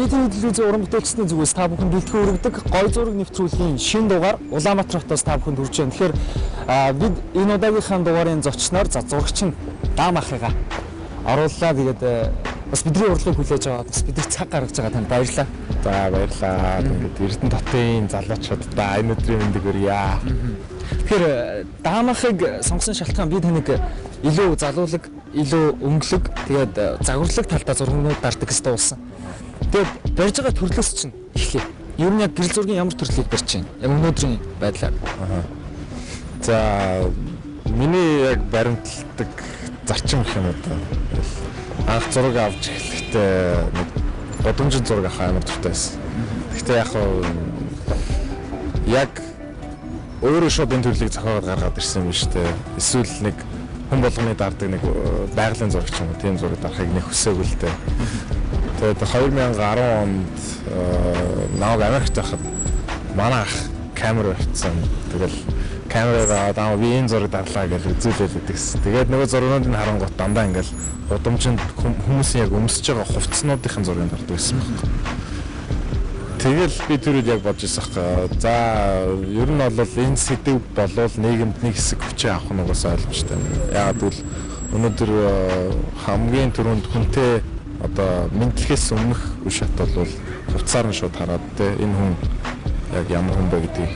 Видео телевизийн уран бүтээлчдийн зүгээс та бүхэн бэлтгэн өргөдөг гой зураг нэвтрүүлгийн шинэ дугаар Улаанбаатар хотоос та бүхэнд хүрч байна. Тэгэхээр бид энэ удаагийнхаа дугаарын зочноор зурагч нь Даам ахыгаа орууллаа. Тэгээд бас бидний урилгыг хүлээж аваад бас бидний цаг гаргаж байгаа танд баярлалаа. За баярлалаа. Ингээд Эрдэнэ хотын залуучуудаа энэ өдрийн мэндийг хүргье. Тэгэхээр Даам ахыг сонгосон шалтгаан би таныг илүү залуулаг, илүү өнгөлөг, тэгээд загварлаг талдаа зургууд дарддаг гэж дуулсан. Тэгээд барьж байгаа төрлөөс чинь эхлэе. Ер нь яг гэрэл зургийн ямар төрлийг барьж байна? Яг өнөөдрийн байдлаар. За миний яг баримталдаг зарчим гэх юм уу? Анх зураг авч эхлэхдээ нэг бодомжин зураг авах амар дуртай байсан. Гэхдээ яг өөрөө шууд энэ төрлийг зохиогоод гаргаад ирсэн юм шүү дээ. Эсвэл нэг хүн болгоны дарддаг нэг байгалийн зураг ч юм уу тийм зураг дарахыг нэг хүсээгүй л дээ. Тэгээд 2010 онд наваг Америкт байхад манай ах камер авчихсан. Тэгэл камераараа даа би энэ зураг дарлаа гэж үзүүлээд идэгс. Тэгээд нөгөө зургуудыг харангуут дандаа ингээл удамжинд хүмүүсийн яг өмсөж байгаа хувцснуудын зургийг дарддаг байсан байна. Тэгэл би түрүүд яг бодож ирсэн хэрэг. За ер нь бол энэ сэдв болвол нийгэмд нэг хэсэг хүчээ авах нь угаасаа ойлгомжтой. Яагаад гэвэл өнөөдөр хамгийн түрүүнд хүнтэй одоо мэдлэгээс өмнөх үе шат бол хувцсаар нь шууд хараад энэ хүн яг ямар хүн бэ гэдгийг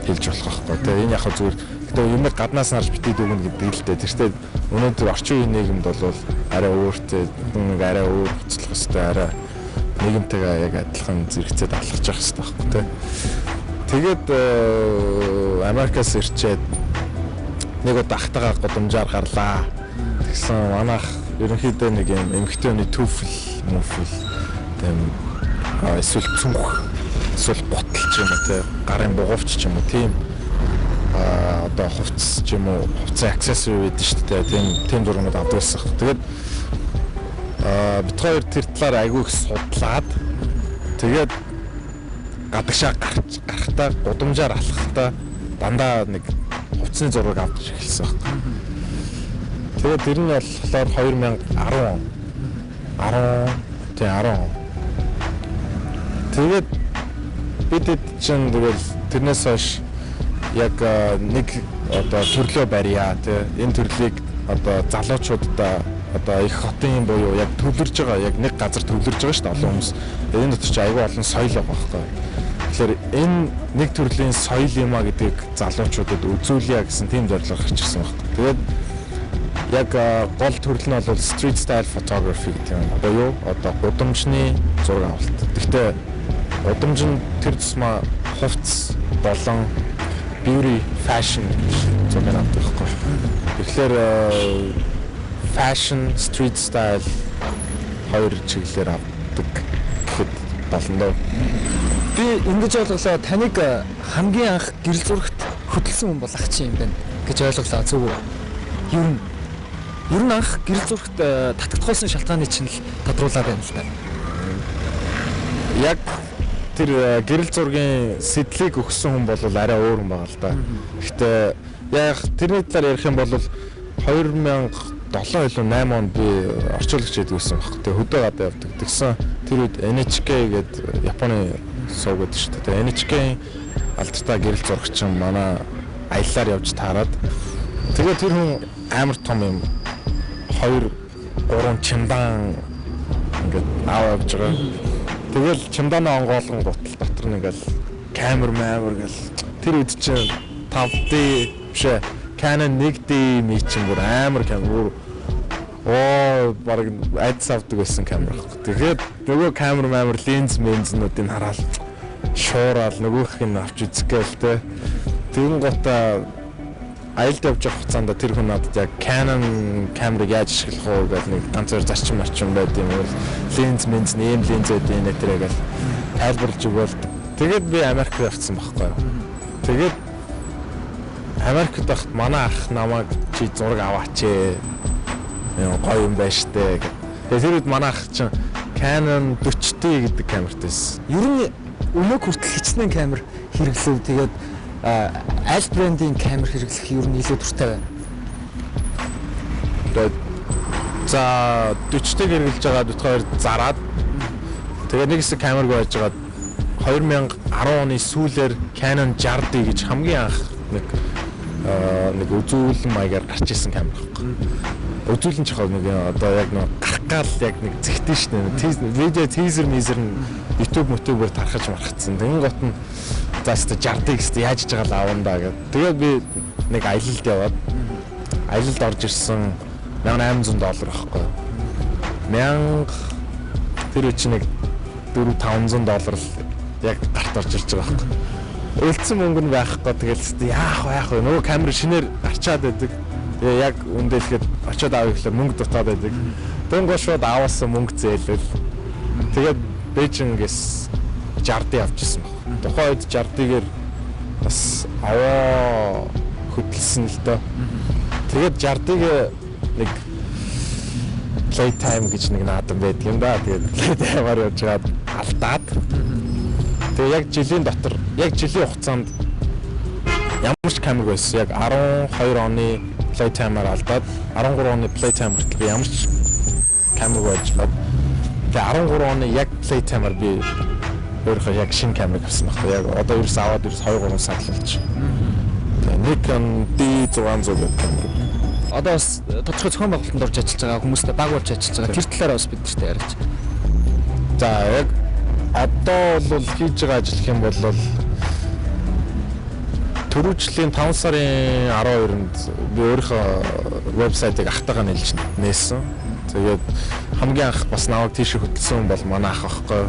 хэлж болох байхгүй. Тэгээ энэ яг зүгээр гэдэг юмыг гаднаас харж битээд өгнө гэдэг л дээ. Тэртээ өнөөдөр орчин үеийн нийгэмд бол арай өөртөө нэг арай өөр хөцлөх хэвээр арай нийгэмтэйгээ яг адилхан зэрэгцээд алхаж явах хэрэгтэй байхгүй тий. Тэгээд Америкаас ирчээд нэг удаа ахтагаа годомжаар гарлаа. Тэгсэн манайх ерөнхийдөө нэг юм эмхтэй хүний түүфэл тийм эсвэл цүнх эсвэл ботл ч юм уу тий гарын бугуувч ч юм уу тийм одоо хувцс ч юм уу хувцас аксессури гэдэг шүү дээ тийм зургууд авдаг байсан. Тэгээд бид хоёр тэр талаар айгүй их судлаад тэгээд гадагшаа гарахтаа гудамжаар алхахтаа дандаа нэг хувцсны зураг авч эхэлсэн байна. Тэгээд тэр нь болохоор 2010 он. Тэгээд бид чинь тэгэл тэрнээс хойш яг нэг одоо төрлөө барья тий энэ төрлийг одоо залуучуудаа одоо их хотын буюу яг төвлөрж байгаа яг нэг газар төвлөрж байгаа шүү дээ олон хүмүүс. Энэ дотор ч айгүй олон соёл байгаа байхгүй. Тэгэхээр энэ нэг төрлийн соёл юмаа гэдгийг залуучуудад үзүүлье гэсэн тийм зорилго гарч ирсэн байхгүй. Тэгээд яг гол төрөл нь бол street style photography гэдэг юм. Буюу одоо гудамжны зураг авалт. Гэхдээ гудамж нь тэр тусмаа хувцс болон beauty fashion гэж зураг авдаг байхгүй. Тэгэхээр fashion, street style хоёр чиглэлээр авдаг гэхэд болно доо. Би ингэж ойлголоо таныг хамгийн анх гэрэл зурагт хөтлсөн хүн бол ах чи юм байна гэж ойлголоо зөв үү? Ер нь анх гэрэл зурагт татагдхуулсан шалтгааны чинь л тодруулаад байна л да. Яг тэр гэрэл зургийн сэтлийг өгсөн хүн бол арай өөр хүн байгаа л да. Гэхдээ яг тэрний талаар ярих юм бол 2007 илүү 8 онд би орчуулагч хэд байсан баг. Тэгээ хөдөө гадаа явдаг. Тэгсэн тэр үед NHK гэдэг Японы сувг гэдэг шүү дээ. NHK-ийн алдартай гэрэл зурагч манай аяллаар явж таарад. Тэгээ тэр хүн амар том юм 2-3 чемодан ингээд аваад явж байгаа. Тэгэл чемоданаа онгоолгон гутал дотор нь ингээл камер гэл тэр үед чинь 5D бишээ Canon 1D мичэн бүр амар камер баг айдс авдаг байсан камер. Тэгэхээр нөгөө камер линзнүүдийг хараад шуурал нөгөөх нь авч үзэх гээл те. Тэгэн гота аялд явж явах хугацаанд тэр хүн надад яг Canon камерыг яаж ашиглах вэ гэж нэг ганцаар зарчим байд юм уу. Линз ийм линзүүдийн нэтрэг гэл тайлбарлаж өгөөл. Тэгээд би Америкт явцсан байхгүй. Тэгээд Америкт байхад манай ах намайг чи зураг аваач ээ. Гоё юм байна штэ. Тэгээд тэр үед манай ах чинь Canon 40D гэдэг камертайсэн. Ер нь өмнө хүртэл хичнээн камер хэрэглэв. Тэгээд аль брендийн камер хэрэглэх ер нь илүү дуртай байна. Тэгээд за 40D хэрэглэж байгаа бид хоёр зараад Тэгээд нэг хэсэг камерг байж байгаа 2010 оны сүүлээр Canon 60D гэж хамгийн анх нэг үзүүлэн маягаар гарч ирсэн камер байхгүй. Үзүүлэн ч яг нэг одоо яг нэг гаргаал яг нэг зэгтэн шнэ. Видео тийзер мизер нь YouTube-ээр тархаж мархацсан. Тэгэн гот нь заастаа 60D гэстэй яаж иж байгаа л аавна да гэдэг. Тэгээд би нэг аялалд яваад аялалд орж ирсэн $1800 байхгүй. 1000 тэр үчиг нэг $400-500 л яг гарт орж ирж байгаа байхгүй. Үлдсэн мөнгө нь байхгүй тэгэл яах вэ нөгөө камер шинээр гарчаад байдаг. Тэгээ яг үндэлгээд очиод авъя гэхэлэр мөнгө дутаад байдаг. Дөнгөж шууд аваасан мөнгө зээлвэл тэгээд Бээжингээс 60D авчихсан баг. Тухайн үед 60D-гээр бас аваа хөдөлсөн л доо. Тэгээд 60D-гээ нэг Playtime гэж нэг наадам байдаг юм да. Тэгээд Playtime-аар явж байгаад алдаад. Тэгээ яг жилийн дотор, яг жилийн хугацаанд ямар ч камер байсан. Яг 12 оны Playtime-аар алдаад 13 оны Playtime хүртэл би ямар ч камер байж бод. Тэгээ 13 оны яг Playtime-аар би өөрийнхөө яг шинэ камерыг авсан байхгүй. Яг одоо ерөөс аваад ерөөс 2-3 сар л болж. Тэгээ Nikon D600 гэх камер. Одоо бас тодорхой зохион байгуулалтанд орж ажиллаж байгаа хүмүүстэй баг болж ажиллаж байгаа. Тэр талаараа бас бид нартай яриач. За яг одоо бол хийж байгаа ажил гэх юм бол түрүү жилийн 5 сарын 12-нд би өөрийнхөө вебсайтыг ахтайгаа нээсэн. Тэгээд хамгийн анх бас намайг тийш хөтлсөн бол манай ах байхгүй.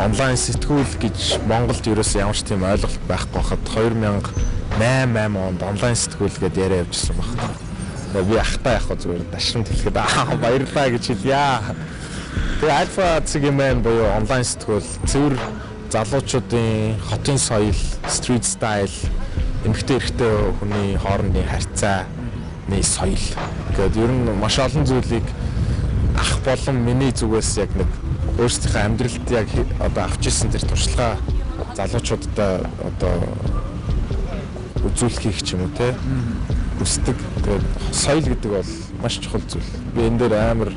Онлайн сэтгүүл гэж Монголд ерөөс ямар ч тийм ойлголт байхгүй хахад 2008 онд онлайн сэтгүүл гэдээ яриа явуулсан байна. Тэгээд би ахтай яг зүгээр дашрамт хэлэхэд баярлалаа гэж хэлье. Тэгээд Alpha Zigman буюу онлайн сэтгүүл цэвэр залуучуудын хотын соёл, street style, эмэгтэй эрэгтэй хүний хоорондын харьцааны соёл гэдэг ер нь маш олон зүйлийг ах болон миний зүгээс яг нэг өөрсдийнхөө амьдралд яг одоо авч ирсэн тэр туршлага залуучуудад одоо үзүүлэхийг ч юм уу те хүсдэг. Тэгээд соёл гэдэг бол маш чухал зүйл. Би энэ дээр амар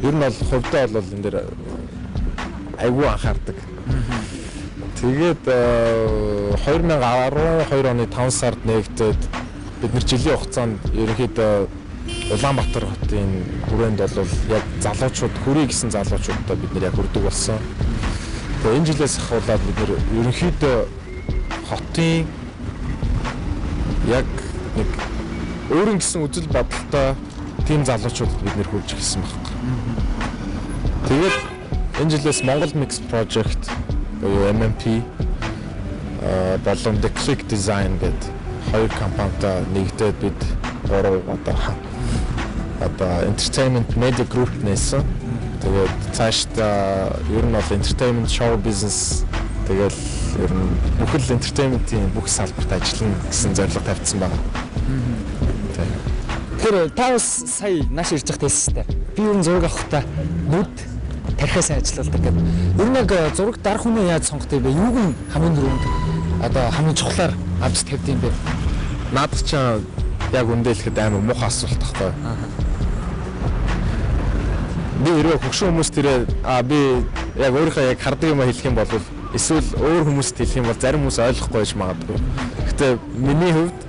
ер нь бол хувьдаа бол энэ дээр айгүй анхаардаг. Тэгээд 2012 оны 5 сард нэгдээд бид нар жилийн хугацаанд ерөнхийдөө Улаанбаатар хотын хүрээнд бол яг залуучууд хүрээ гэсэн залуучуудаа бид нар яг хүрдэг болсон. Тэгээд энэ жилээс ахуулаад бид нар ерөнхийдөө хотын яг нэг өөрийн гэсэн үзэл бодолтой тийм залуучуудад бид нэр хүрж ирсэн байна. Тэгээд энэ жилээс Монгол Mix Project буюу MMP болон The Click Design гэдэг хоёр компанитай нэгдээд бид гурав одоо entertainment media group нээсэн. Тэгээд цаашдаа ер нь бол entertainment show business тэгээд ер нь бүхэл entertainment-ийн бүх салбарт ажиллана гэсэн зорилго тавьсан байна. Тэгэхээр та бас сая нааш ирж явах хэлсэжтэй. Би ер нь зураг авахдаа нүд тархиасаа ажилладаг гэдэг. Ер нь яг зураг дарах хүнээ яаж сонгох вэ? Юуг нь хамгийн түрүүнд одоо хамгийн чухлаар авч тавьд юм бэ? Наад ч яг үндэлэхэд амар муухай асуулт тахгүй. Би өөрөө хөгшин хүмүүст тэрээ би яг өөрийнхөө яг хардаг юм хэлэх юм бол эсвэл өөр хүмүүст хэлэх юм бол зарим хүмүүс ойлгохгүй байж магадгүй. Гэхдээ миний хувьд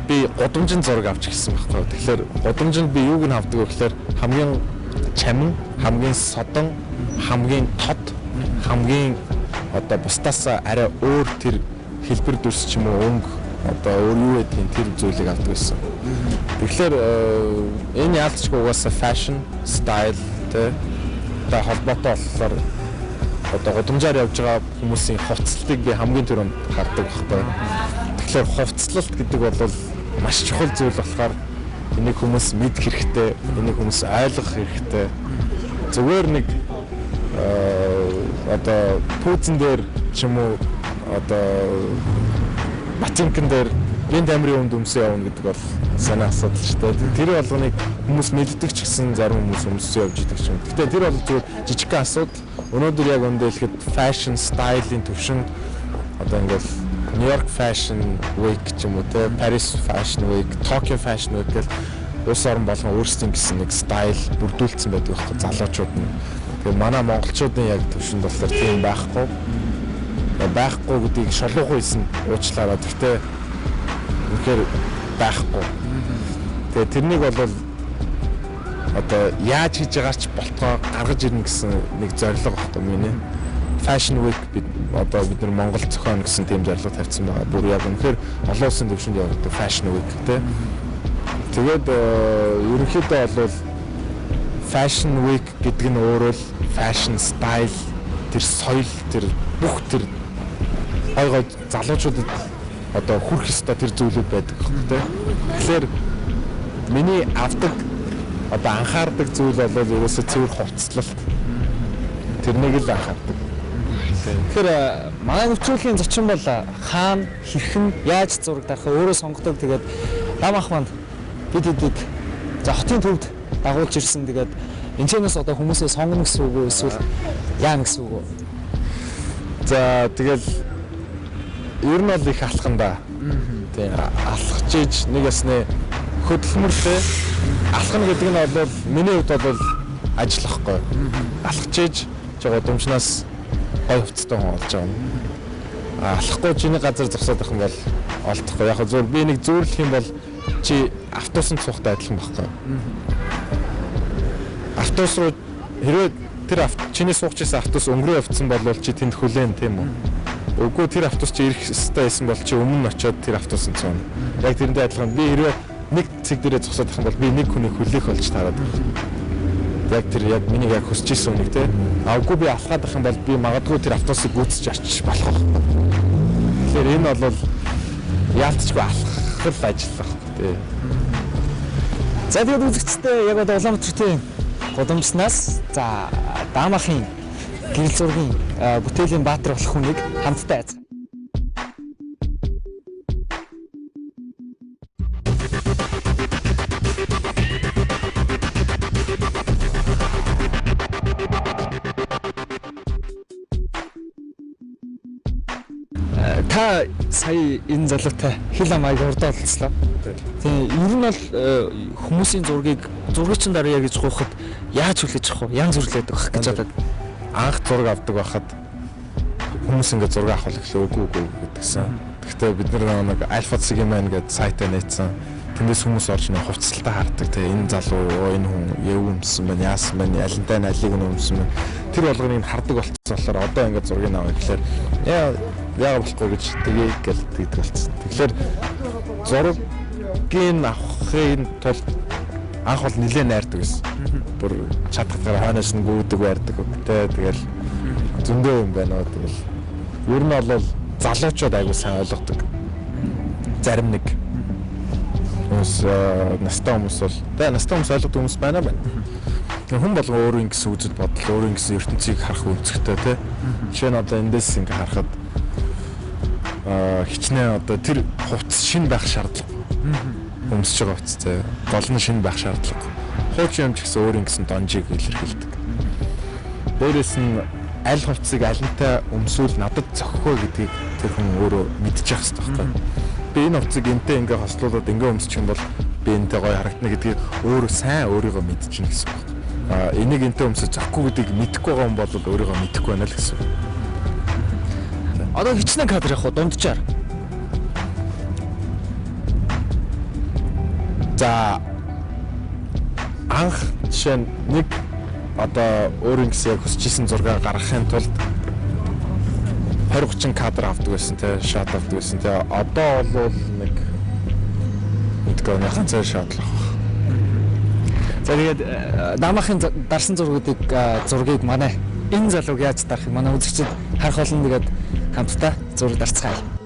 би гудамжинд зураг авч ирсэн байхгүй. Тэгэхээр гудамжинд би юуг нь авдаг вэ гэхээр хамгийн чамин, хамгийн содон, хамгийн тод, хамгийн одоо бусдаас арай өөр тэр хэлбэр дүрс ч юм уу өнгө одоо өөр юу гэдгийг тэр зүйлийг авдаг гэсэн. Тэгэхээр энэ яалтчгүй угаасаа fashion, style тэ холбоотой болохоор одоо гудамжаар явж байгаа хүмүүсийн хувцлалтыг би хамгийн түрүүнд хардаг байхгүй. Тэгэхээр хувцлалт гэдэг бол маш чухал зүйл болохоор энийг хүмүүс мэдэх хэрэгтэй, энийг хүмүүс ойлгох хэрэгтэй. Зүгээр нэг одоо пүүцэн дээр ч юм уу одоо батинкэн дээр гинт амрын өмд өмсөө явна гэдэг бол санаа асуудал шүү дээ. Тэр болгоныг хүмүүс мэддэг ч гэсэн зарим хүмүүс өмсөө явж идэг ч юм. Гэтэ тэр бол зүгээр жижигхэн асуудал. Өнөөдөр яг өндөөлөхэд fashion style-ийн төвшөнд одоо ингээл New York Fashion Week ч юм уу те Paris Fashion Week, Tokyo Fashion Week гэл улс орн болгон өөрсдийн гэсэн нэг style бүрдүүлсэн байдаг байхгүй залуучууд нь. Тэгээ манай монголчуудын яг төвшөнд болохоор тийм байхгүй. Байхгүй гэдгийг шолоогүй хэлсэн уучлаарай. Гэхдээ үнэхээр байхгүй. Тэгээ тэрнийг бол одоо яаж хийж байгаач болтгоо гаргаж ирнэ гэсэн нэг зорилго байхгүй миний. Fashion Week бид нар Монгол зохион гэсэн тийм зорилго тавьсан байгаа. Бүр яг үнэхээр олон улсын төвшөнд явагддаг Fashion Week тий. Тэгээд ерөнхийдөө бол Fashion Week гэдэг нь өөрөө л fashion style тэр соёл тэр бүх тэр гой залуучуудад одоо хүрх ёстой тэр зүйлүүд байдаг хэрэг тий. Тэгэхээр миний авдаг одоо анхаардаг зүйл бол ерөөсөө цэвэр хувцлалт. Тэрнийг л анхаардаг. Тэгэхээр манай нөхцөлийн зочин бол хаана хэрхэн яаж зураг дарах өөрөө сонгодог. Тэгээд нам ах манд бид хэдийг за хотын төвд дагуулж ирсэн. Тэгээд энэчнээс одоо хүмүүсээ сонгоно гэсэн үг үү эсвэл яа гэсэн үг үү? За тэгэл ер нь бол их алхам да. Тийм алхаж иж нэг ясны хөдөлмөртэй алхна гэдэг нь бол миний хувьд бол ажиллахгүй. Алхаж иж жоо удамжнаас гой хувцастай хүн болж байгаа юм. Алхахгүй чиний газар зогсоод байх юм бол олдохгүй. Яг зөв би нэг зөөрлөх юм бол чи автобусанд суухтай адилхан байхгүй. Автобус руу хэрвээ тэр чиний сууж байсан автобус өнгөрөө явцсан бол чи тэнд хүлээн тийм үү? Үгүй тэр автобус чи ирэх ёстой байсан бол чи өмнө нь очиод тэр автобусанд сууна. Яг тэрэндээ адилхан би хэрвээ нэг цэг дээрээ зогсоод байх юм бол би нэг хүнийг хүлээх болж таарад. Яг тэр яг миний яг хүсэж исэн үнийг те. Үгүй би алхаад байх юм бол би магадгүй тэр автобусыг гүйцэж очиж болох байх. Тэгэхээр энэ бол яалтчгүй алхах ажил байх те. За тэгээд үзэгчдээ яг одоо Улаанбаатарын гудамжнаас за даамахын гэрэл зургийн бүтээлийн баатар болох хүнийг хамтдаа айцгаая. Та сая энэ залуутай хил ам аяг урдаа олцлоо. Тийм ер нь бол хүмүүсийн зургийн дараа яг гэж гоохот яаж хүлээж авах вэ? Ян зүрлээд байх гэж бодоод анх зураг авдаг байхад хүмүүс ингээд зураг авах эхлэв үгүй гэдгсэн. Гэхдээ бид нэг Alpha Sigma гэдэг сайтаа нээсэн. Тэндээс хүмүүс орж нэг хувцалтаа хардаг те энэ залуу энэ хүн яв өмсөн байна яасан байна алинтай алиг нь өмсөн байна. Тэр болгоныг хардаг болчихсон болохоор одоо ингээд зургийг авах гэхэлэр яа болохгүй гэж тгий гэдэг болчихсон. Тэгэхээр зургийг авахын тулд анх бол нэлээд найрдаг байсан. Бүр чадхаар хойноос нь гүйдэг байрдаг те тэгэл зөндөө юм байна. Тэгэл ер нь бол залуучууд аягүй сайн ойлгодог. Зарим нэг настай хүмүүс бол настай хүмүүс ойлгодог хүмүүс байна. Хүн болгон өөрөө ингэсэн үзэл бодол, өөрөө ингэсэн ертөнцийг харах үнцгтэй тий. Жишээ нь одоо эндээс ингэ харахад хичнээн одоо тэр хувцас шин байх шаардлага. Өмсөж байгаа хувцас тий. Гол нь шин байх шаардлага. Хуучин юм ч гэсэн өөрөө ингэсэн донжийг илэрхийлдэг. Дээрээс нь аль хувцсыг алинтай өмсвөл надад зохихгүй гэдгийг тэр хүн өөрөө мэдчих хэрэгтэй байхгүй. Би энэ хувцсыг энтэй ингээ хослуулад ингээ өмсчих юм бол би энтэй гоё харагдана гэдгийг өөрөө сайн өөрийгөө мэдчихнэ гэсэн үг. Энийг энтэй өмсөж зохихгүй гэдгийг мэдэхгүй байгаа хүн бол өөрийгөө мэдэхгүй байна л гэсэн. Одоо хичнээн кадр явах уу дунджаар. За анх жишээ нь нэг одоо өөрийн гэсэн яг хүсэж исэн зураг гаргахын тулд 20-30 кадр авдаг байсан те шот авдаг байсан те одоо бол нэг мэдгүй нэг ганцаар шотлох. За тэгээд даамахын дарсан зургийг манай энэ залууг яаж дарах юм манай үзэгчид харах болно. Тэгээд хамтдаа зураг дарцгаая.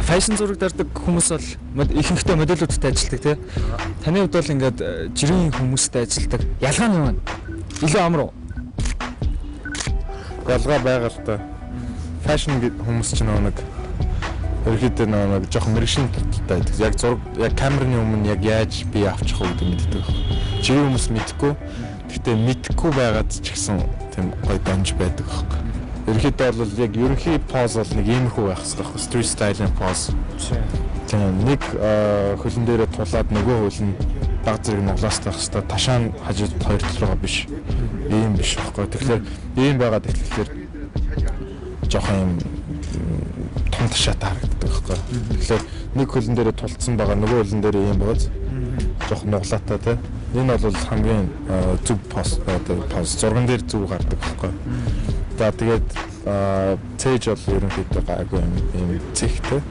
фэшн зураг дардаг хүмүүс бол ихэнхдээ модельүүдтэй ажилладаг тий. Таны хувьд бол ингээд жирийн хүмүүстэй ажилладаг. Ялгаа нь юу вэ? Илүү амар уу? Ялгаа байгаа л та. Фэшн хүмүүс ч нэг ерөөхдөө нэг жоохон мэрэгшин талтай байдаг. Яг зураг яг камерны өмнө яг яаж би авчих вэ гэдэг мэддэг. Жирийн хүмүүс мэдхгүй. Гэхдээ мэдхгүй байгаад ч гэсэн тийм гоё донж байдаг аахгүй. Ерөөхдөө бол яг ерөнхий поз бол нэг иймэрхүү байх хэрэгтэй аахгүй. Street style поз. Тийм нэг хөлн дээрээ тулаад нөгөө хөл нь баг зэрэг ноглоос байх хэрэгтэй. Ташаа нь хажууд хоёр талраа биш. Ийм биш аахгүй. Тэгэхээр ийм байгаад тэгэхээр жоохон юм том ташаатай харагддаг байхгүй. Тэгэхээр нэг хөлн дээрээ тулцсан байгаа нөгөө хөлн дээрээ ийм бооз жоохон нуглаатай тий. Энэ бол хамгийн зөв пост зурган дээр зөв гардаг байхгүй. За тэгээд цээж бол ерөнхийдөө гайгүй юм цэгтэй.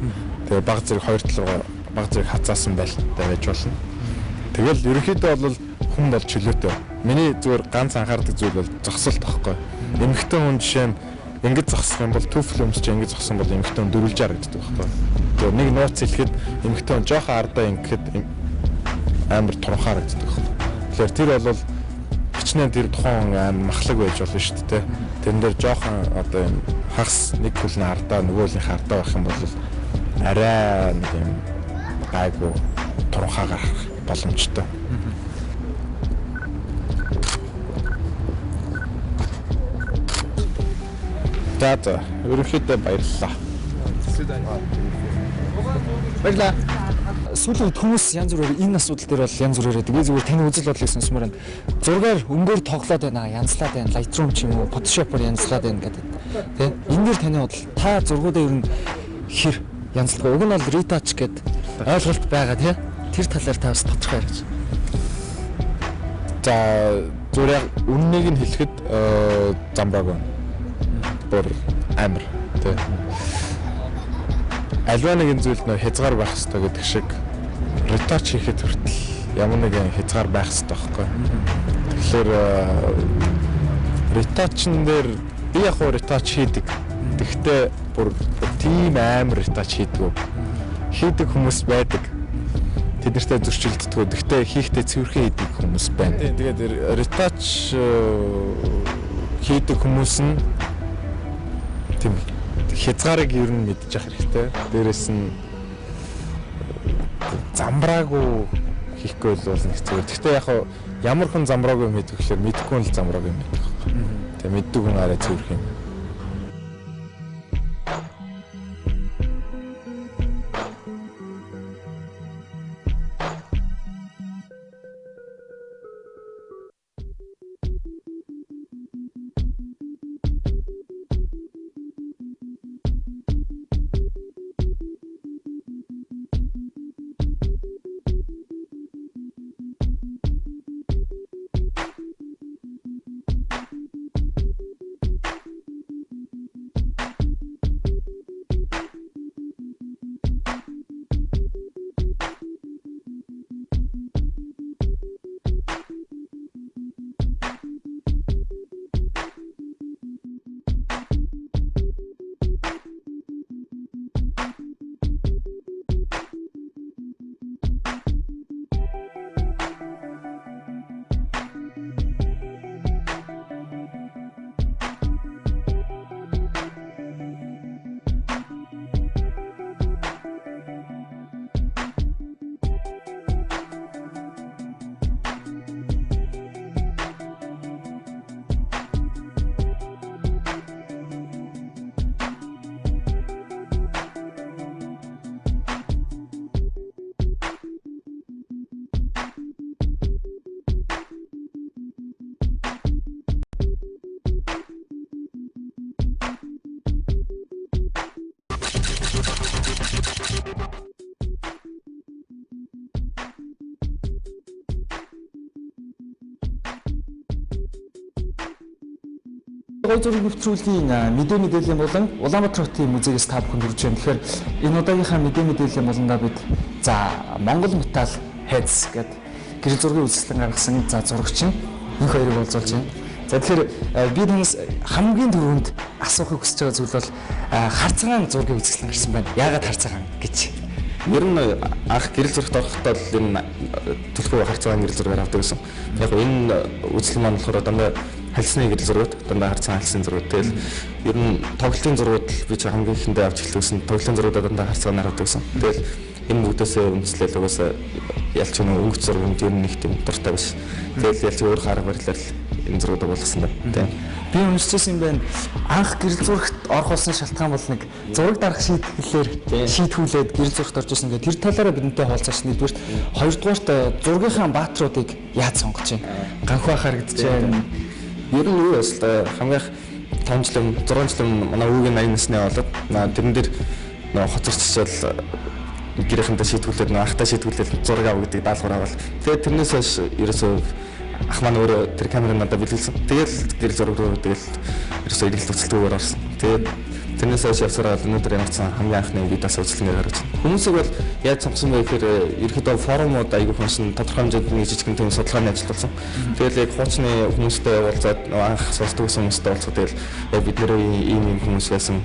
Тэгээ баг зэрэг хоёр талраа баг зэрэг хацаасан байлтай байж болно. Тэгэл ерөнхийдөө бол хүн бол чөлөөтэй. Миний зүгээр ганц анхаардаг зүйл бол зогсолт байхгүй. Эмэгтэй хүн жишээ нь ингэж зогсох юм бол төфл өмсч ингэж зогсон бол эмэгтэй хүн дөрвөлж харагддаг байхгүй. Тэгээ нэг нууц хэлэхэд эмэгтэй хүн жоохон ардаа ингэхэд амар туранхаа харагддаг байхгүй. Тэгэхээр тэр бол хичнээн тэр тухайн амар махлаг байж болно шүү дээ. Тэрэн дээр жоохон одоо юм хагас нэг хөлн ардаа нөгөөлийнх ардаа байх юм бол арай нэг юм гайгүй туранхаа гарах боломжтой. За ерөнхийдөө баярлалаа. Баярлалаа. Сүүлийн хүмүүс янз бүрээр энэ асуудал дээр бол янз бүрээр би зүгээр таны үзэл бодлыг сонсомоор байна. Зургаар өнгөөр тоглоод байна, янзлаад байна, Lightroom ч юм уу, Photoshop-оор янзлаад байна гэдэг. Тэ? Энэ дээр таны бодол та зургуудаа ер нь хэр янзлах вэ? Уг нь бол retouch гэдэг ойлголт байгаа тий. Тэр талаар та бас тодорхой ярьж. За зүгээр үннийг нь хэлэхэд замбраг байна. Бүр амар тий. Альва нэгэн зүйл нөө хязгаар байх хэрэгтэй гэдэг шиг retouch хийхэд хүртэл ямар нэгэн хязгаар байх хэрэгтэй байхгүй. Тэгэхээр retouch-н дээр би яг хоо retouch хийдэг. Тэгвэл бүр тийм амар retouch хийдэг. Хийдэг хүмүүс байдаг. Тэднэртэй зөрчилддөг. Тэгвэл хийхдээ цэвэрхэн хийдэг хүмүүс байна. Тэгээд retouch хийдэг хүмүүс нь тийм хязгаарыг ер нь мэдчих хэрэгтэй. Дээрээс нь замбраагүй хийхгүй бол нэг зүгээр. Гэхдээ яг ямар хүн замбраагүй мэдэх гэхээр мэдхгүй л замбраагүй мэдэх. Тэгээ мэддэг хүн арай цэвэрх юм. Гол зураг нэвтрүүлгийн мэдээ мэдээллийн болон Улаанбаатар хотын музейгээс та бүхэнд хүргэж байна. Тэгэхээр энэ удаагийнхаа мэдээ мэдээллийн болондоо бид за Монгол Металл Heads гэдэг гэрэл зургийн үйлчлэн гаргасан за зурагч энэ хоёрыг уулзуулж байна. За тэгэхээр би танаас хамгийн түрүүнд асуухыг хүсэж байгаа зүйл бол хар цагаан зургийг үзэсгэлэн гарсан байна. Яагаад хар цагаан гэж? Ер нь анх гэрэл зурагт орохдоо л энэ төлхөө хар цагаан гэрэл зургаар авдаг гэсэн. Яг энэ үзлэг маань болохоор дандаа хальсны гэрэл зурагт дандаа хар цагаан хальсны зураг. Тэгэл ер нь тоглолтын зургууд л би ч хамгийн ихэндээ авч эхлэсэн. Тоглолтын зургуудаа дандаа хар цагаанаар авдаг гэсэн. Тэгэл энэ бүгдээсээ үндэслэл угаасаа ялч нэг өнгөц зураг ер нь нэг тийм дуртай биш. Тэгэл ялч өөр арга барилаар энэ зургуудаа болгосон байна. Тийм. Би уншижсэн юм байна. Анх гэрэл зурагт орох болсон шалтгаан бол нэг зураг дарах шийдвэрлэлээр шийдвүүлээд гэрэл зурагт орж ирсэн гэдэг. Тэр талаараа бидэнтэй хуулцаач нэгдүгээрт, хоёрдугаарт зургийнхаа баатруудыг яаж сонгож байна? Ганхуу харагдаж байна. Ер нь юу вэ? Хамгийн их 5 жил, 6 жил манай өвгийн 80 насны болоод тэрэн дээр нөө хоцорччаал гэрээхэндээ шийдвүүлээд нөө ахтаа шийдвүүлээд зураг авах гэдэг даалгавар авал. Тэгээд тэрнээс хойш ерөөсөө ах маань өөрөө тэр камерыг надад бэлгэлсэн. Тэгээд гэрэл зураг руу тэгэл ерөөсөө ирэлт үзэлтгүйгээр орсон. Тэгээд тэрнээс хойш явсараа өнөөдөр ямарсан хамгийн анхны видеос үзлэнээр гаргаж байна. Хүмүүсийг бол яаж сонгосон бэ гэхээр ерөөдөө форумууд аягүй хүнсэн тодорхой хэмжээнд нэг жижигхэн тийм судалгааны ажил болсон. Тэгэл яг хуучны хүмүүстэй уулзаад анх сонсдог хүмүүстэй уулзах тэгэл яг бид нэр ийм хүмүүс байсан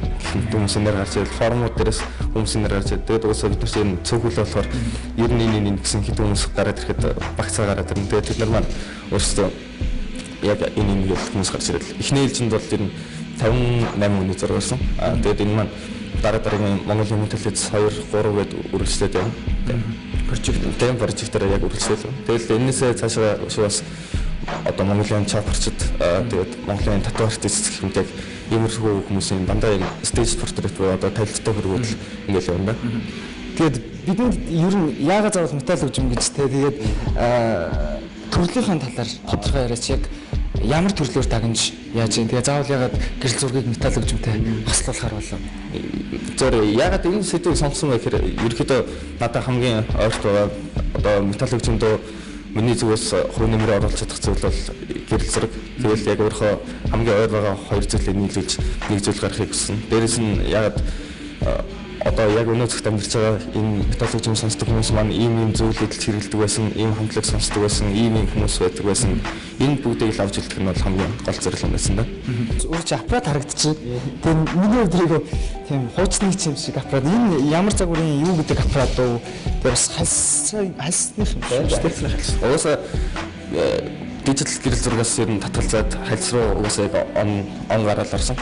хүмүүсээр гарч ирэл форумууд дээрээс хүмүүсээр гарч ирэл. Тэгээд уусаа бид нар чинь цөөхөл болохоор 91 гэсэн хэд хүмүүс гараад ирэхэд багцаа гараад ирнэ. Тэгээд бид нар маань өөрсдөө яг энэ хүмүүс гарч ирэл. Эхний ээлжинд бол тэр 58 хүний зураг болсон. Тэгээд энэ маань дараагийн Монгол Юмны телевиз 2 3 гээд үргэлжлээд явна. Прожектоор яг үргэлжлээд. Тэгэл энэсээ цаашаа бас одоо Монголын чапарчд тэгээд Монголын тату артист гэх мэт яг иймэрхүү хүмүүсийн дандаа юм стейж портрет буюу одоо тавилттай хөргүүд ингээл явна. Тэгээд бидний ер нь яагаад заавал металл хөгжим гэж те тэгээд төрлийнхаа талаар тодорхой яриач яг ямар төрлөөр тагнаж яаж юм. Тэгээ заавал ягаад гэрэл зургийг металл хөгжимтэй хослуулахар болов? Зөв ягаад энэ сэдвийг сонгосон бэ гэхээр ерөөхдөө надад хамгийн ойрт байгаа одоо металл хөгжимдөө миний зүгээс хувь нэмрээ оруулах чадах зүйл бол гэрэл зураг. Тэгэл яг өөрөө хамгийн ойр байгаа хоёр зүйлийг нийлүүлж нэг зүйл гаргахыг хүссэн. Дээрээс нь ягаад одоо яг өнөөдөр амьдарч байгаа энэ металл хөгжим сонсдог хүмүүс маань ийм зүйлийг хэрэглэдэг байсан, ийм хамтлаг сонсдог байсан, ийм хүмүүс байдаг байсан. Энэ бүгдийг л авч үлдэх нь бол хамгийн гол зорилго байсан да. Өөрөө ч аппарат харагдчих. Тэгээ миний өдрийг тийм хуучны юм шиг аппарат. Энэ ямар загварын юу гэдэг аппарат вэ? Тэр бас хальсных юм байна шүү дээ. Угаасаа дижитал гэрэл зургаас ер нь татгалзаад хальс руу угаасаа яг он гараад орсон.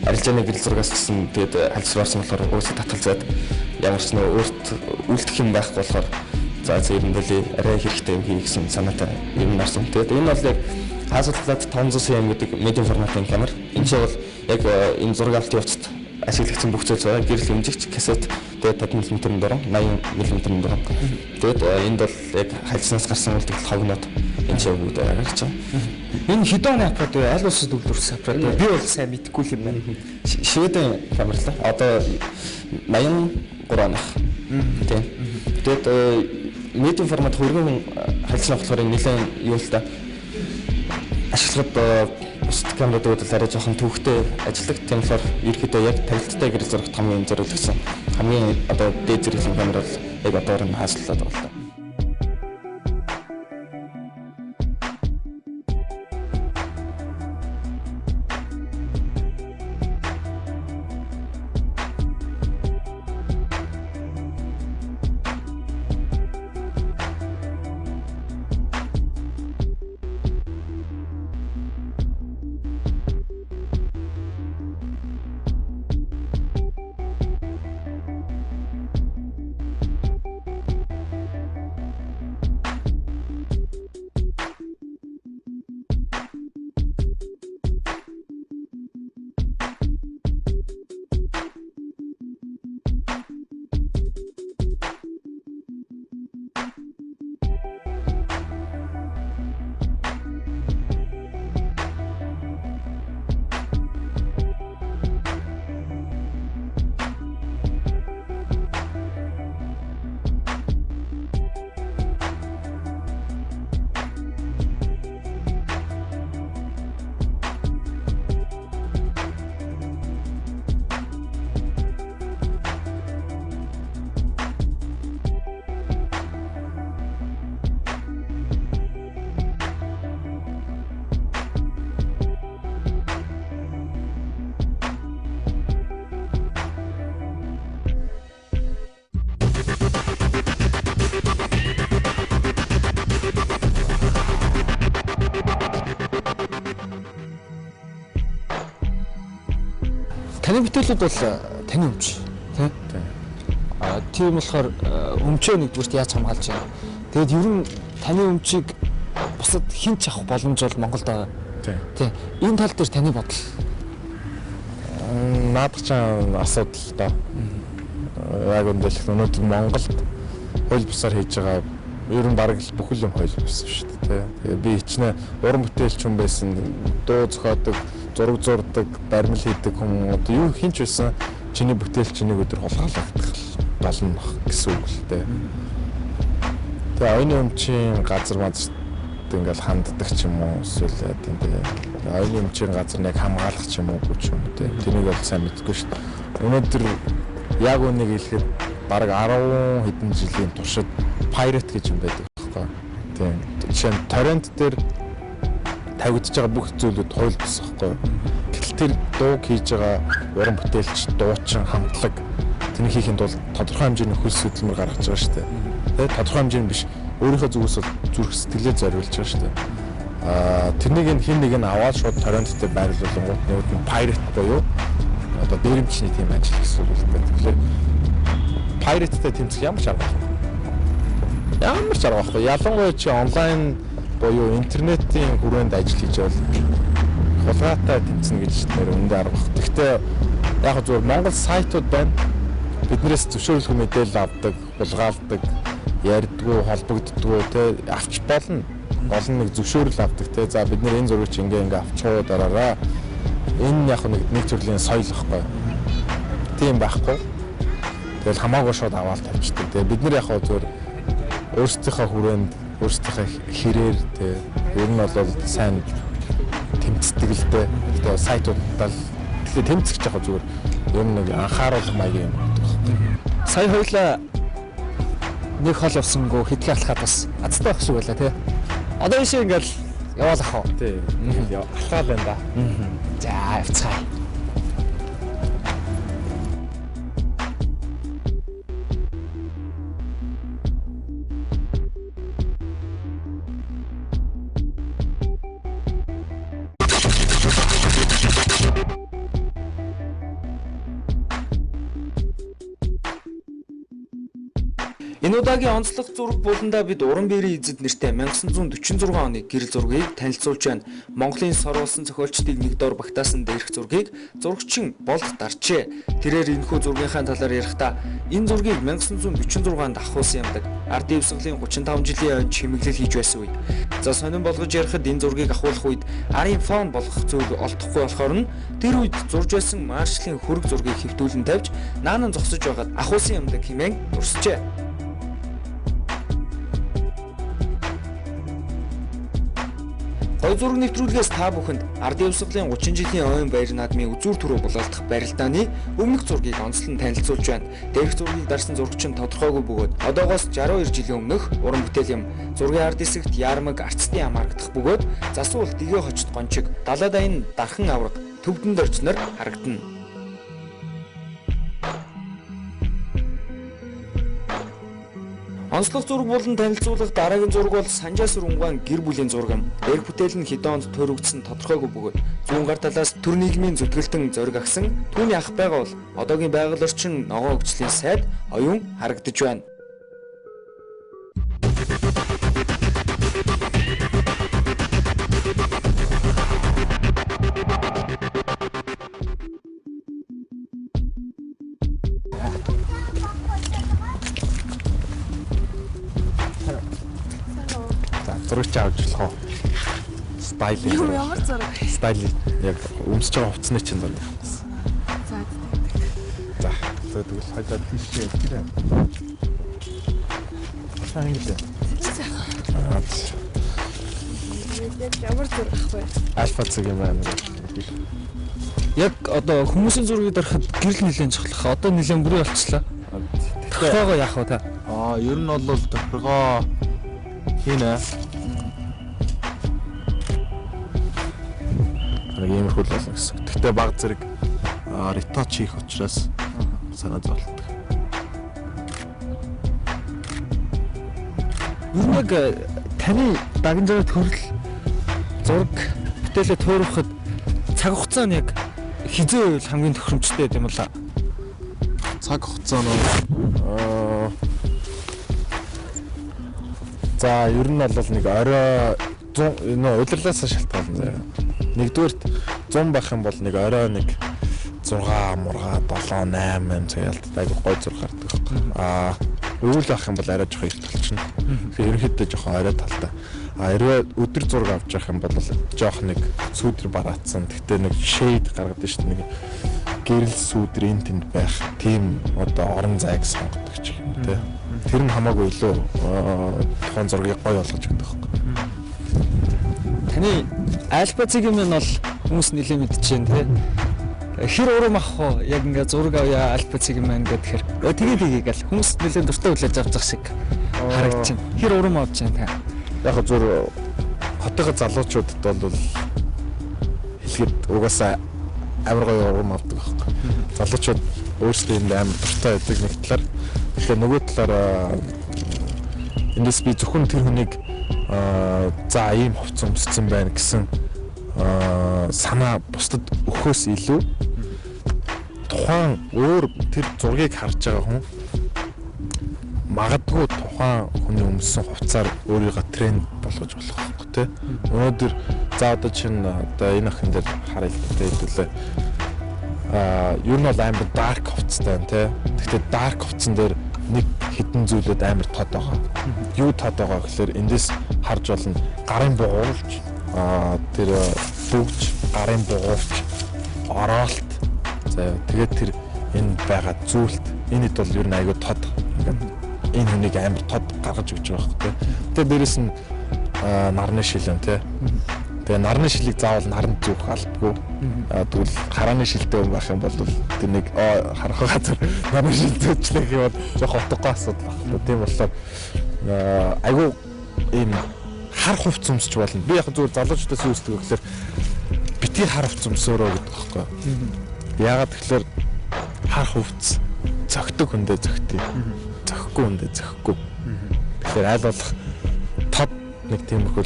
Арилжааны гэрэл зургаас гэсэн тэгээд хальс руу орсон болохоор угаасаа татгалзаад ямар ч нөө өөрт үлдэх юм байхгүй болохоор за ер нь бол арай хэрэгтэй юм хий гэсэн санаатай юм нарсан. Тэгээд энэ бол яг хаасуултад 500 cm гэдэг медиум форматын камер. Энэ чинь бол яг энэ зураг авалт явцад ашиглагдсан бүх зүйл байгаа. Гэрэл хэмжигч кассет тэгээд 50 мм дөрөн 80 мм дөрөн. Тэгээд энд бол яг хальснаас гарсан үлдэгдэл хогноод энэ чинь бүгд гарч байгаа. Энэ хэдэн оны аппарат вэ? Аль улсад үйлдвэрлэсэн аппарат вэ? Би бол сайн мэдэхгүй юм байна. Шведийн камер л одоо 83 оных. Тийм. Тэгээд медиум формат хөргөн хальсны болохоор нэлээд юу л та ашиглахад бусад камеруудад арай жоохон төвхтэй ажилладаг. Тийм болохоор ерөөхдөө яг тавилттай гэрэл зурагт хамгийн зориулсан хамгийн одоо дээд зэрэглэлийн камер бол яг одоор нь хаалтлаад байгаа л та. Таны бүтээлүүд бол таны өмч тий. Тийм болохоор өмчөө нэгдүгürt яаж хамгаалж байна. Тэгээд ер нь таны өмчийг бусад хинч авах боломж бол Монголд байгаа. Тий. Энэ тал дээр таны бодол. Наадах ч асуудал доо. Яг өндөөлөх өнөөдөр Монголд хууль бусаар хийж байгаа ер нь бараг л бүхэл юм хууль бус шүү дээ. Тэгээ би хичнээн уран бүтээлч хүн байсан, дуу зохиодог, зураг зурдаг, баримл хийдэг хүн одоо юу хинч байсан чиний бүтээл чинийг өдөр хулгайлагдах болно гэсэн үг л дээ. Тэгээ оюуны өмчийн газар мазарт ингээл ханддаг ч юм уу эсвэл тийм дээ. Оюуны өмчийн газар нэг хамгаалах ч юм уу гэж юм дээ. Тэнийг бол сайн мэдгүй шүү дээ. Өнөөдөр яг үнийг хэлэхэд бараг 10 хэдэн жилийн туршид pirate гэж юм байдаг байхгүй. Тийм. Жишээ нь торрент дээр тавигдж байгаа бүх зүйлүүд хууль бус байхгүй. Гэтэл тэр дууг хийж байгаа уран бүтээлч, дуучин, хамтлаг тэнийг хийхэд бол тодорхой хэмжээний хөлс хөдөлмөр гаргаж байгаа шүү дээ. Тэгээд тодорхой хэмжээний биш өөрийнхөө зүгээс бол зүрх сэтгэлээ зориулж байгаа шүү дээ. Тэрнийг хэн нэг нь аваад шууд торрент дээр байрлуулангууд нэг нь pirate буюу одоо дээрэмчний тийм ажил гэсэн үг л дээ. Тэгэхээр pirate-тэй тэмцэх ямар ч арга байхгүй. Ямар ч арга байхгүй. Ялангуяа чи онлайн буюу интернетийн хүрээнд ажил хийж бол хулгайтай тэмцэнэ гэж нэр үндэ арга байхгүй. Гэхдээ яг зөвхөн Монгол сайтууд байна. Биднээс зөвшөөрлөх мэдээлэл авдаг, хулгайлдаг, ярьдгүү, холбогддгүү те авч болно. Гол нь нэг зөвшөөрөл авдаг те. За бид нэр энэ зургийг чи ингээ авчихуу дараараа энэ яг нэг төрлийн соёл байхгүй. Тийм байхгүй. Тэгэл хамаагүй шууд аваад тавьчихдаг. Тэгээ бид нар яг зөвөр өөрсдийнхөө хүрээнд өөрсдийнхөө хэрээр тэгээ ер нь бол сайн тэмцдэг л дээ. Тэгээ сайтуудаа тэгээ тэмцэх яг зөвөр ер нь нэг анхааруулах маягийн юм байна. Сая хоёлаа нэг хол явсангүй хэдхэн алхаад бас азтай байх шиг байлаа тий. Одоо ийш ингээл яваалах уу? Тий. Алхаад байна да. За явцгаая. Энэ удаагийн онцлог зураг буландаа бид Уран Бэрийн эзэд нэртэй 1946 оны гэрэл зургийг танилцуулж байна. Монголын сорволсон зохиолчдыг нэг дор багтаасан дээрх зургийг зурагчин Болд даржээ. Тэрээр энэхүү зургийнхаа талаар ярихдаа энэ зургийг 1946-нд авахулсан юмдаг. Ард дэвсглийн 35 жилийн ойд чимэглэл хийж байсан үед. За сонирн болгож ярихад энэ зургийг авахулах үед арын фон болох зүйл олдохгүй болохоор нь тэр үед зурж байсан маршлийн хөрөг зургийг хэвтүүлэн тавьж наанан зогсож байгаад авахулсан юмдаг хэмээн дурсжээ. Гой зураг нэвтрүүлгээс та бүхэнд ард явсгалын 30 жилийн ойн баяр наадмын үзүүр түрүү булаалдах барилдааны өмнөх зургийг онцлон танилцуулж байна. Дээрх зургийг дарсан зурагч нь тодорхойгүй бөгөөд одоогоос 62 жилийн өмнөх уран бүтээл юм. Зургийн ард хэсэгт ярмаг арцтын ам харагдах бөгөөд засвал дэгээ хочт гончиг далай дайн дархан авраг төвдөн дорчноор харагдана. Онцлог зураг болон танилцуулах дараагийн зураг бол Санжаа Сүрүнгаан гэр бүлийн зураг юм. Дээрх бүтээл нь хэдэн онд төрөгдсөн тодорхойгүй бөгөөд зүүн гар талаас төр нийгмийн зүтгэлтэн зориг агсан түүний ах байгаа бол одоогийн байгаль орчин ногоон хөгжлийн сайд оюун харагдаж байна. Зурагч авч болох уу? Стайл. Юу ямар зураг? Стайл яг өмсөж байгаа хувцсны чинь зураг. За. За тэгвэл хажууд тийшээ ирээ. Сайн ингэ. Ямар зураг ах вэ? Альфа цэг юм байна. Яг одоо хүмүүсийн зургийг дарахад гэрэл нэлээд чухал. Одоо нэлээд бүрий болчихлоо. Тохиогоо яах вэ та? Ер нь бол тохиргоо хийнэ. Иймэрхүү л болно гэсэн. Гэхдээ баг зэрэг реточ хийх учраас санаа зовлтдаг. Ер нь яг таны дагнажаа төрөл зураг бүтээлээ туурахад цаг хугацаа нь яг хизээ хамгийн тохиромжтой юм бол Цаг хугацаа нь За ер нь бол нэг орой 100 энэ удирлаас шалтгаална заяа. Нэгдүгээрт 100 байх юм бол нэг орой нэг 6 мурга 7 8 цагаалт айгу гой зураг гардаг байхгүй. Өвөл авах юм бол арай жоох их толчихно. Тэгэхээр ерөнхийдөө жоохон орой талтай. Хэрвээ өдөр зураг авч явах юм бол жоох нэг сүүдэр бараацсан. Гэхдээ нэг шейд гаргадаг шүү дээ. Нэг гэрэл сүүдэр энэ тэнд байх. Тийм одоо орон зайг сонгодог ч юм те. Тэр нь хамаагүй илүү тухайн зургийг гоё болгож өгдөг байхгүй. Таны альбацыг юм нь бол хүмүүс нэлээд мэдчихээн те. Хэр урам ах уу? Яг ингээ зураг авъя альбацыг юм байна гэхээр тэгээд гал хүмүүс нэлээд дуртай хүлээж авч зах шиг харагдчихна. Хэр урам авч байна та? Яг зөв хотынхаа залуучуудад бол хэлгээд угаасаа амар гоё урам авдаг байхгүй. Залуучууд өөрсдөө энэ амар дуртай байдаг нэг талаар. Тэгэхээр нөгөө талаар эндээс би зөвхөн тэр хүнийг за ийм хувц өмссөн байна гэсэн санаа бусдад өгөхөөс илүү тухайн өөр тэр зургийг харж байгаа хүн магадгүй тухайн хүний өмссөн хувцаар өөрийгөө тренд болгож болох байхгүй тий. Өнөөдөр за одоо чинь одоо энэ ахын дээр харъя л дээ хэдүүлээ. Ер нь бол амар dark хувцтай байна тий. Гэхдээ dark хувцсан дээр нэг хідэн зүйлүүд амар тод байгаа. Юу тод байгаа гэхээр эндээс харж болно гарын бугуулж тэр бүгж гарын бугуулж ороолт заяа тэгээд тэр энэ байгаа зүйлт энэд бол ер нь айгүй тод ингээд энэ хүнийг амар тод гаргаж өгч байгаа байхгүй. Тэгээд дээрэс нь нарны шилэн тий. Тэгээ нарны шилийг заавал наранд зүүх албагүй. Тэгвэл харааны шилтэй хүн байх юм бол тэр нэг харах газар нарны шилтэй зүүчлэх юм бол жоох утгагүй асуудал байна. Тийм болохоор айгүй ийм хар хувц өмсч болно. Би яг зүгээр залуучуудаас юу үздэг вэ гэхээр битгий хар хувц өмсөөрөө гэдэг байхгүй. Яагаад тэгэхээр хар хувц зөгтөг хүндээ зөгтөе. Зөхгүй хүндээ зөхгүй. Тэгэхээр аль болох тод нэг тиймэрхүү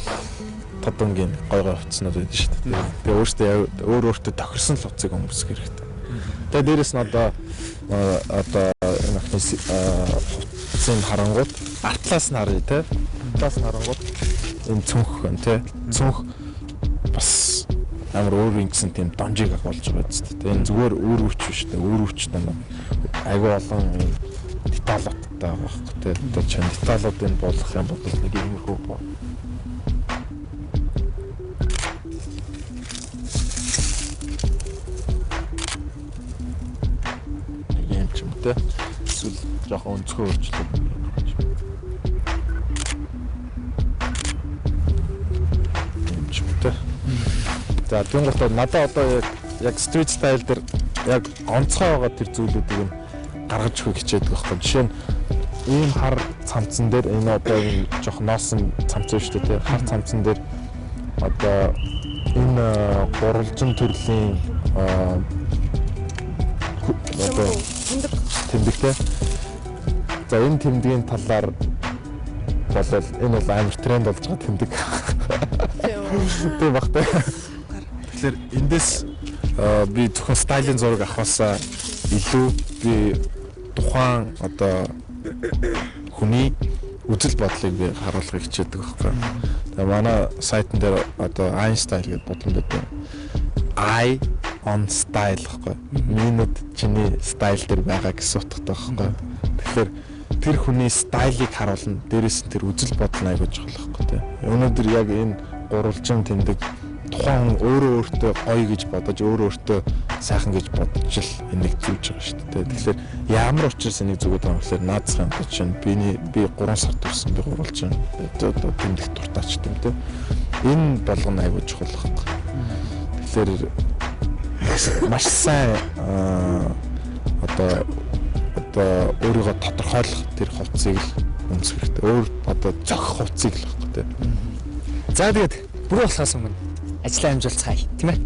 тод өнгийн гой хувцснууд байдаг шүү дээ. Тэгээ өөртөө тохирсон л хувцыг өмсөх хэрэгтэй. Тэгээ дээрэс нь одоо энэ хувцсын харангууд артлаас нь харъя те. Артлаас нь харангууд энэ цүнх гэн те. Цүнх бас амар өөр ингэсэн тийм донжиг болж байгаа зү. Энэ зүгээр өөр өвч биш те. Өөр өвчтэй нэ. Айгүй олон деталуудтай байгаа байхгүй те. Одоо чинь деталуудыг болгох юм бол нэг иймэрхүү боо. Ийм ч юм те. Эсвэл жоохон өнцгөө өөрчлөлт. Ийм ч юм те. За түнгэрт надад одоо яг street style дээр яг онцгой байгаа тэр зүйлүүдийг нь гаргаж өгөх хичээдэг байхгүй. Жишээ нь ийм хар цамцсан дээр энэ одоо энэ жоох носон цамц шүү дээ. Хар цамцсан дээр одоо энэ гурвалжин төрлийн одоо тэмдэгтэй. За энэ тэмдгийн талаар болол энэ бол амар тренд болж байгаа тэмдэг. Тийм багтай. Тэгэхээр эндээс би зөвхөн стайлын зураг авахаас илүү би тухайн одоо хүний үзэл бодлыг би харуулахыг хичээдэг байхгүй. Тэгээ манай сайтн дээр одоо iStyle гэдэг бодлон байдаг. I on style гэхгүй. Минут чиний стайл дээр байгаа гэсэн утгатай байхгүй. Тэгэхээр тэр хүний стайлыг харуулна. Дээрээс нь тэр үзэл бодол нь айгууж байгаа байхгүй тий. Өнөөдөр яг энэ гурвалжин тэмдэг тухайн өөрөө өөртөө гоё гэж бодож өөрөө сайхан гэж бодож л энийг зүүж байгаа шүү дээ. Тэгэхээр ямар учраас энийг зүгээд байгаа юм гэхээр наацхан хамт чинь би 3 сар төрсөн би гурвалжин одоо тэмдэг дуртаач юм тий. Энэ болгоно айгуу чухал байхгүй. Тэгэхээр маш сайн одоо өөрийгөө тодорхойлох тэр хувцсыг л өмсөх хэрэгтэй. Өөр одоо зохих хувцсыг л байхгүй тий. За тэгээд бүр болохоос өмнө ажлаа амжуулцгаая тийм ээ.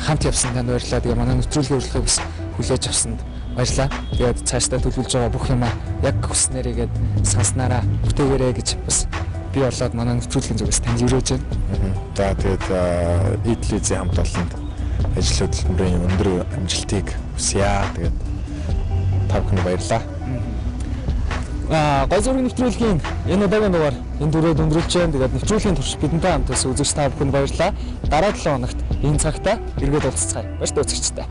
хамт явсан танд баярлалаа. Тэгээ манай нэвтрүүлгийн урилгыг бас хүлээж авсанд баярлалаа. Тэгээд цаашдаа төлөвлөж байгаа бүх юмаа яг хүснээрийгээд санснараа бүтээгээрэй гэж бас би болоод манай нэвтрүүлгийн зүгээс танд өрөөж байна. За тэгээд Итлизийн хамт олонд ажил хөдөлмөрийн өндөр амжилтыг хүсье. Тэгээд та бүхэнд баярлалаа. Гол зургийн нэвтрүүлгийн энэ удаагийн дугаар энэ дүрээд өндөрлж байна. Тэгээд нэвтрүүлгийн турш бидэнтэй хамт үзэгч та бүхэнд баярлалаа. Дараа 7 хоногт энэ цагтаа эргээд уулзцгаая. Баяр та үзэгчтэй.